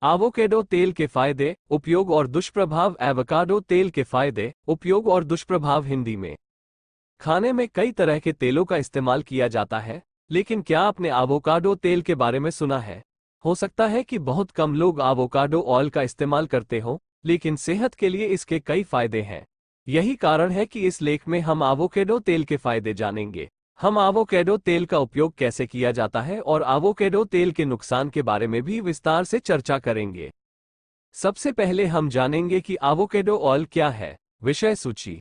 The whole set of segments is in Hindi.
एवोकाडो तेल के फायदे, उपयोग और दुष्प्रभाव। एवोकाडो तेल के फायदे, उपयोग और दुष्प्रभाव। हिंदी में खाने में कई तरह के तेलों का इस्तेमाल किया जाता है, लेकिन क्या आपने एवोकाडो तेल के बारे में सुना है? हो सकता है कि बहुत कम लोग एवोकाडो ऑयल का इस्तेमाल करते हो, लेकिन सेहत के लिए इसके कई फायदे हैं। यही कारण है कि इस लेख में हम एवोकाडो तेल के फायदे जानेंगे। हम एवोकाडो तेल का उपयोग कैसे किया जाता है और एवोकाडो तेल के नुकसान के बारे में भी विस्तार से चर्चा करेंगे। सबसे पहले हम जानेंगे कि एवोकाडो ऑयल क्या है। विषय सूची।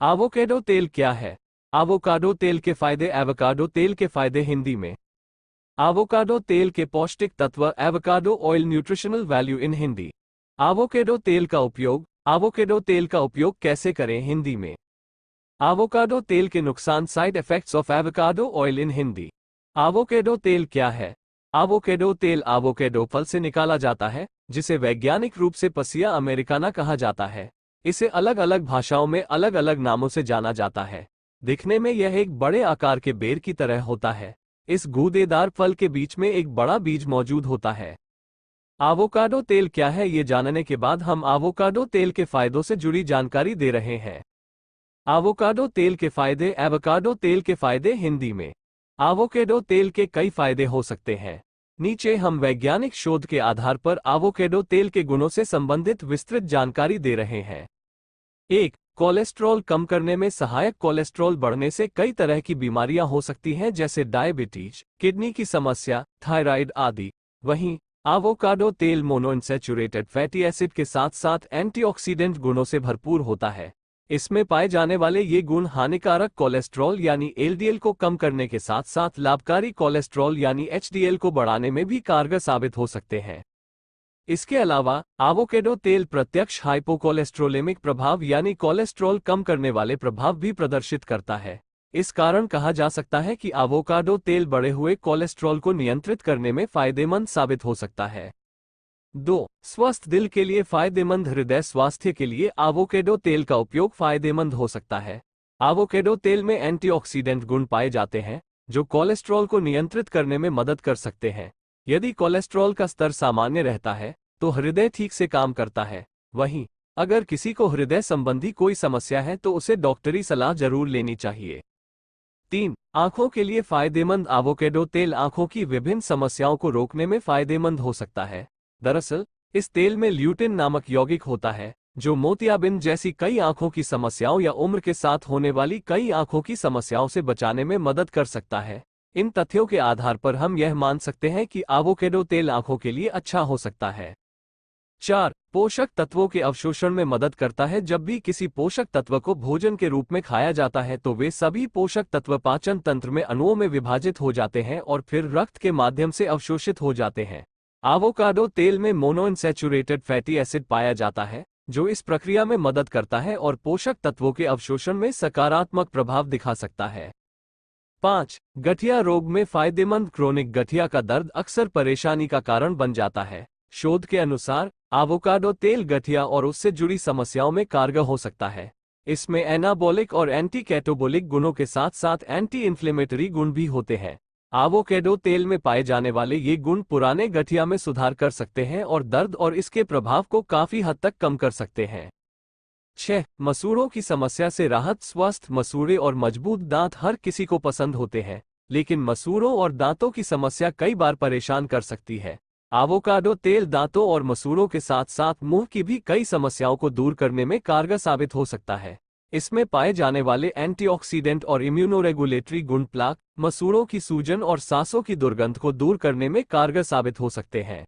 एवोकाडो तेल क्या है? एवोकाडो तेल के फायदे। एवोकाडो तेल के फायदे। हिंदी में एवोकाडो तेल के पौष्टिक तत्व। Avocado oil nutritional value in Hindi. Avocado तेल का उपयोग। एवोकाडो तेल का उपयोग कैसे करें? हिंदी में एवोकाडो तेल के नुकसान। Side effects of avocado oil in Hindi. Avocado तेल क्या है? एवोकाडो तेल एवोकाडो फल से निकाला जाता है, जिसे वैज्ञानिक रूप से पसिया अमेरिकाना कहा जाता है। इसे अलग अलग भाषाओं में अलग अलग नामों से जाना जाता है। दिखने में यह एक बड़े आकार के बेर की तरह होता है। इस गूदेदार फल के बीच में एक बड़ा बीज मौजूद होता है। एवोकाडो तेल क्या है, ये जानने के बाद हम एवोकाडो तेल के फायदों से जुड़ी जानकारी दे रहे हैं। एवोकाडो तेल के फायदे। एवोकाडो तेल के फायदे। हिंदी में एवोकाडो तेल के कई फायदे हो सकते हैं। नीचे हम वैज्ञानिक शोध के आधार पर एवोकाडो तेल के गुणों से संबंधित विस्तृत जानकारी दे रहे हैं। 1. कोलेस्ट्रॉल कम करने में सहायक। कोलेस्ट्रॉल बढ़ने से कई तरह की बीमारियां हो सकती हैं, जैसे डायबिटीज, किडनी की समस्या, थायराइड आदि। वहीं एवोकाडो तेल मोनोइनसैचुरेटेड फैटी एसिड के साथ साथ एंटीऑक्सीडेंट गुणों से भरपूर होता है। इसमें पाए जाने वाले ये गुण हानिकारक कोलेस्ट्रॉल यानी एलडीएल को कम करने के साथ साथ लाभकारी कोलेस्ट्रॉल यानी एचडीएल को बढ़ाने में भी कारगर साबित हो सकते हैं। इसके अलावा एवोकाडो तेल प्रत्यक्ष हाइपोकोलेस्ट्रोलेमिक प्रभाव यानी कोलेस्ट्रॉल कम करने वाले प्रभाव भी प्रदर्शित करता है। इस कारण कहा जा सकता है कि एवोकाडो तेल बढ़े हुए कोलेस्ट्रॉल को नियंत्रित करने में फायदेमंद साबित हो सकता है। 2. स्वस्थ दिल के लिए फायदेमंद। हृदय स्वास्थ्य के लिए एवोकाडो तेल का उपयोग फायदेमंद हो सकता है। एवोकाडो तेल में एंटीऑक्सीडेंट गुण पाए जाते हैं, जो कोलेस्ट्रॉल को नियंत्रित करने में मदद कर सकते हैं। यदि कोलेस्ट्रॉल का स्तर सामान्य रहता है, तो हृदय ठीक से काम करता है। वहीं अगर किसी को हृदय संबंधी कोई समस्या है तो उसे डॉक्टरी सलाह जरूर लेनी चाहिए। 3. आंखों के लिए फायदेमंद। एवोकाडो तेल आंखों की विभिन्न समस्याओं को रोकने में फायदेमंद हो सकता है। दरअसल इस तेल में ल्यूटिन नामक यौगिक होता है, जो मोतियाबिंद जैसी कई आंखों की समस्याओं या उम्र के साथ होने वाली कई आंखों की समस्याओं से बचाने में मदद कर सकता है। इन तथ्यों के आधार पर हम यह मान सकते हैं कि एवोकाडो तेल आंखों के लिए अच्छा हो सकता है। 4. पोषक तत्वों के अवशोषण में मदद करता है। जब भी किसी पोषक तत्व को भोजन के रूप में खाया जाता है तो वे सभी पोषक तत्व पाचन तंत्र में अणुओं में विभाजित हो जाते हैं और फिर रक्त के माध्यम से अवशोषित हो जाते हैं। एवोकाडो तेल में मोनोइनसैचुरेटेड फैटी एसिड पाया जाता है, जो इस प्रक्रिया में मदद करता है और पोषक तत्वों के अवशोषण में सकारात्मक प्रभाव दिखा सकता है। 5. गठिया रोग में फायदेमंद। क्रोनिक गठिया का दर्द अक्सर परेशानी का कारण बन जाता है। शोध के अनुसार एवोकाडो तेल गठिया और उससे जुड़ी समस्याओं में कारगर हो सकता है। इसमें एनाबॉलिक और एंटी कैटाबॉलिक गुणों के साथ साथ एंटी इन्फ्लेमेटरी गुण भी होते हैं। एवोकाडो तेल में पाए जाने वाले ये गुण पुराने गठिया में सुधार कर सकते हैं और दर्द और इसके प्रभाव को काफी हद तक कम कर सकते हैं। 6. मसूड़ों की समस्या से राहत। स्वस्थ मसूड़े और मजबूत दांत हर किसी को पसंद होते हैं, लेकिन मसूड़ों और दांतों की समस्या कई बार परेशान कर सकती है। एवोकाडो तेल दांतों और मसूड़ों के साथ साथ मुंह की भी कई समस्याओं को दूर करने में कारगर साबित हो सकता है। इसमें पाए जाने वाले एंटीऑक्सीडेंट और इम्यूनोरेगुलेटरी गुण प्लाक, मसूड़ों की सूजन और सांसों की दुर्गंध को दूर करने में कारगर साबित हो सकते हैं।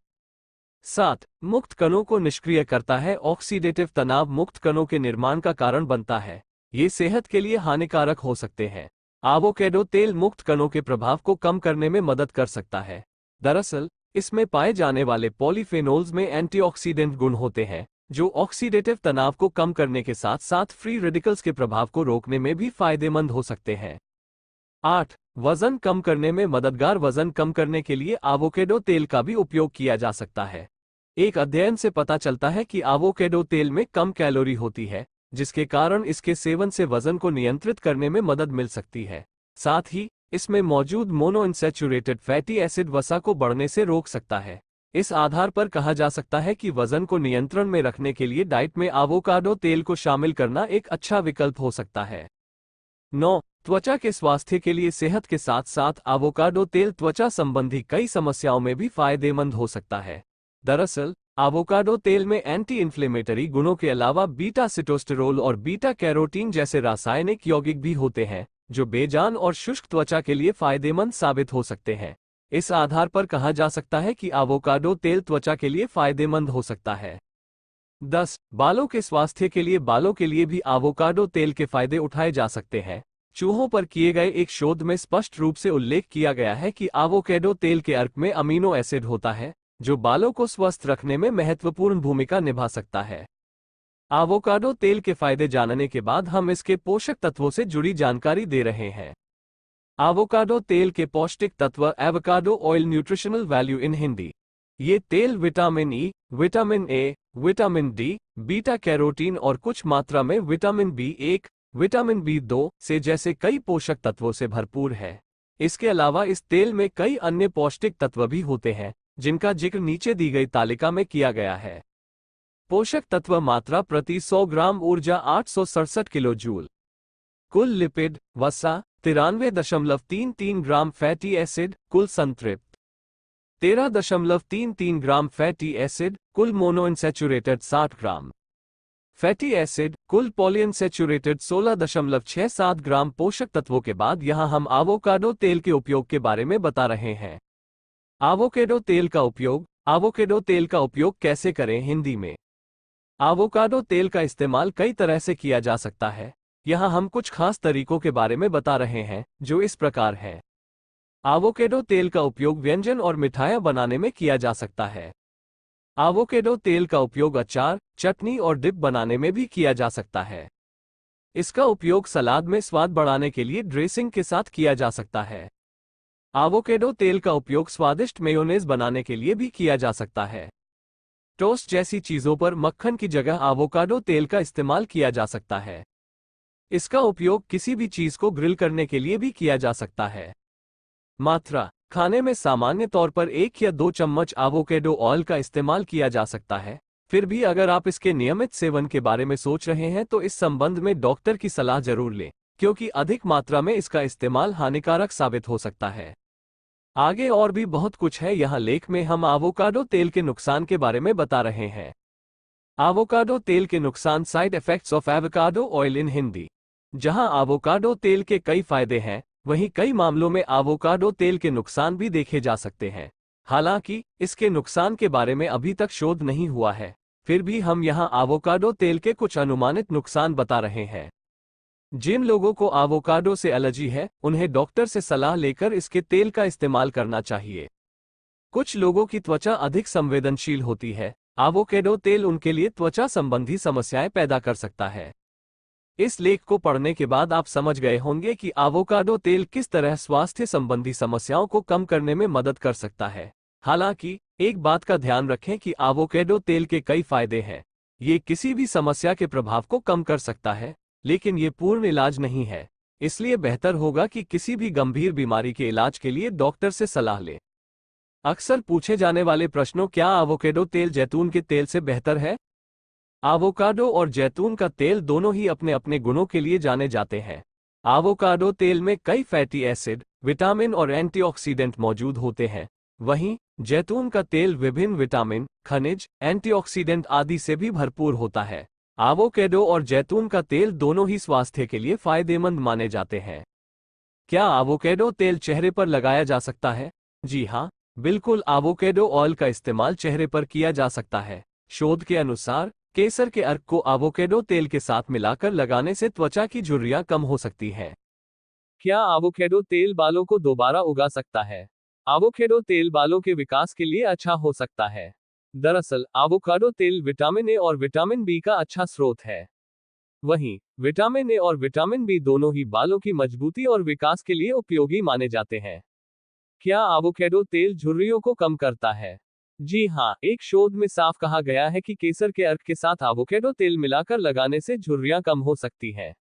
7. मुक्त कणों को निष्क्रिय करता है। ऑक्सीडेटिव तनाव मुक्त कणों के निर्माण का कारण बनता है। ये सेहत के लिए हानिकारक हो सकते हैं। एवोकाडो तेल मुक्त कणों के प्रभाव को कम करने में मदद कर सकता है। दरअसल इसमें पाए जाने वाले पॉलीफेनोल्स में एंटीऑक्सीडेंट गुण होते हैं, जो ऑक्सीडेटिव तनाव को कम करने के साथ साथ फ्री रेडिकल्स के प्रभाव को रोकने में भी फायदेमंद हो सकते हैं। 8. वजन कम करने में मददगार। वजन कम करने के लिए एवोकाडो तेल का भी उपयोग किया जा सकता है। एक अध्ययन से पता चलता है कि एवोकाडो तेल में कम कैलोरी होती है, जिसके कारण इसके सेवन से वजन को नियंत्रित करने में मदद मिल सकती है। साथ ही इसमें मौजूद मोनोइनसैचुरेटेड फैटी एसिड वसा को बढ़ने से रोक सकता है। इस आधार पर कहा जा सकता है कि वजन को नियंत्रण में रखने के लिए डाइट में एवोकाडो तेल को शामिल करना एक अच्छा विकल्प हो सकता है। 9. त्वचा के स्वास्थ्य के लिए सेहत के साथ साथ एवोकाडो तेल त्वचा संबंधी कई समस्याओं में भी फायदेमंद हो सकता है। दरअसल एवोकाडो तेल में एंटी इन्फ्लेमेटरी गुणों के अलावा बीटा सिटोस्टेरोल और बीटा कैरोटीन जैसे रासायनिक यौगिक भी होते हैं, जो बेजान और शुष्क त्वचा के लिए फायदेमंद साबित हो सकते हैं। इस आधार पर कहा जा सकता है कि एवोकाडो तेल त्वचा के लिए फायदेमंद हो सकता है। 10. बालों के स्वास्थ्य के लिए बालों के लिए भी एवोकाडो तेल के फायदे उठाए जा सकते हैं। चूहों पर किए गए एक शोध में स्पष्ट रूप से उल्लेख किया गया है कि एवोकाडो तेल के अर्क में अमीनो एसिड होता है, जो बालों को स्वस्थ रखने में महत्वपूर्ण भूमिका निभा सकता है। एवोकाडो तेल के फायदे जानने के बाद हम इसके पोषक तत्वों से जुड़ी जानकारी दे रहे हैं। एवोकाडो तेल के पौष्टिक तत्व। Avocado oil nutritional value in Hindi. ये तेल vitamin E, vitamin A, vitamin D, beta carotene और कुछ मात्रा में विटामिन B1, विटामिन B2 से जैसे कई पोषक तत्वों से भरपूर है। इसके अलावा इस तेल में कई अन्य पौष्टिक तत्व भी होते हैं, जिनका जिक्र नीचे दी गई तालिका में किया गया है। पोषक तत्व मात्रा प्रति 100 ग्राम ऊर्जा 867 किलो जूल। कुल लिपिड वसा 93.33 ग्राम फैटी एसिड, कुल संतृप्त 13.33 ग्राम फैटी एसिड, कुल मोनोइनसैचुरेटेड 60 ग्राम फैटी एसिड, कुल पॉलीइनसैचुरेटेड 16.67 ग्राम। पोषक तत्वों के बाद यहां हम एवोकाडो तेल के उपयोग के बारे में बता रहे हैं। एवोकाडो तेल का उपयोग। एवोकाडो तेल का उपयोग कैसे करें? हिंदी में एवोकाडो तेल का इस्तेमाल कई तरह से किया जा सकता है। यहां हम कुछ खास तरीकों के बारे में बता रहे हैं, जो इस प्रकार हैं। एवोकाडो तेल का उपयोग व्यंजन और मिठाइयां बनाने में किया जा सकता है। एवोकाडो तेल का उपयोग अचार, चटनी और डिप बनाने में भी किया जा सकता है। इसका उपयोग सलाद में स्वाद बढ़ाने के लिए ड्रेसिंग के साथ किया जा सकता है। एवोकाडो तेल का उपयोग स्वादिष्ट मेयोनेज बनाने के लिए भी किया जा सकता है। टोस्ट जैसी चीजों पर मक्खन की जगह एवोकाडो तेल का इस्तेमाल किया जा सकता है। इसका उपयोग किसी भी चीज को ग्रिल करने के लिए भी किया जा सकता है। मात्रा। खाने में सामान्य तौर पर 1 या 2 चम्मच एवोकाडो ऑयल का इस्तेमाल किया जा सकता है। फिर भी अगर आप इसके नियमित सेवन के बारे में सोच रहे हैं तो इस संबंध में डॉक्टर की सलाह जरूर लें, क्योंकि अधिक मात्रा में इसका इस्तेमाल हानिकारक साबित हो सकता है। आगे और भी बहुत कुछ है। यहाँ लेख में हम एवोकाडो तेल के नुकसान के बारे में बता रहे हैं। एवोकाडो तेल के नुकसान। Side effects of avocado oil in Hindi. जहां एवोकाडो तेल के कई फायदे हैं, वहीं कई मामलों में एवोकाडो तेल के नुकसान भी देखे जा सकते हैं। हालांकि इसके नुकसान के बारे में अभी तक शोध नहीं हुआ है, फिर भी हम यहां एवोकाडो तेल के कुछ अनुमानित नुकसान बता रहे हैं। जिन लोगों को एवोकाडो से एलर्जी है, उन्हें डॉक्टर से सलाह लेकर इसके तेल का इस्तेमाल करना चाहिए। कुछ लोगों की त्वचा अधिक संवेदनशील होती है। एवोकाडो तेल उनके लिए त्वचा संबंधी समस्याएं पैदा कर सकता है। इस लेख को पढ़ने के बाद आप समझ गए होंगे कि एवोकाडो तेल किस तरह स्वास्थ्य संबंधी समस्याओं को कम करने में मदद कर सकता है। हालांकि एक बात का ध्यान रखें कि एवोकाडो तेल के कई फायदे हैं। ये किसी भी समस्या के प्रभाव को कम कर सकता है, लेकिन ये पूर्ण इलाज नहीं है। इसलिए बेहतर होगा कि किसी भी गंभीर बीमारी के इलाज के लिए डॉक्टर से सलाह लें। अक्सर पूछे जाने वाले प्रश्नों। क्या एवोकाडो तेल जैतून के तेल से बेहतर है? एवोकाडो और जैतून का तेल दोनों ही अपने अपने गुणों के लिए जाने जाते हैं। एवोकाडो तेल में कई फैटी एसिड, विटामिन और एंटीऑक्सीडेंट मौजूद होते हैं। वहीं जैतून का तेल विभिन्न विटामिन, खनिज, एंटीऑक्सीडेंट आदि से भी भरपूर होता है। एवोकाडो और जैतून का तेल दोनों ही स्वास्थ्य के लिए फायदेमंद माने जाते हैं। क्या एवोकाडो तेल चेहरे पर लगाया जा सकता है? जी हाँ, बिल्कुल। एवोकाडो ऑयल का इस्तेमाल चेहरे पर किया जा सकता है। शोध के अनुसार केसर के अर्क को एवोकाडो तेल के साथ मिलाकर लगाने से त्वचा की झुर्रियां कम हो सकती हैं। क्या एवोकाडो तेल बालों को दोबारा उगा सकता है? एवोकाडो तेल बालों के विकास के लिए अच्छा हो सकता है। दरअसल एवोकाडो तेल विटामिन ए और विटामिन बी का अच्छा स्रोत है। वहीं विटामिन ए और विटामिन बी दोनों ही बालों की मजबूती और विकास के लिए उपयोगी माने जाते हैं। क्या एवोकाडो तेल झुर्रियों को कम करता है? जी हाँ, एक शोध में साफ कहा गया है कि केसर के अर्क के साथ एवोकाडो तेल मिलाकर लगाने से झुर्रियां कम हो सकती हैं।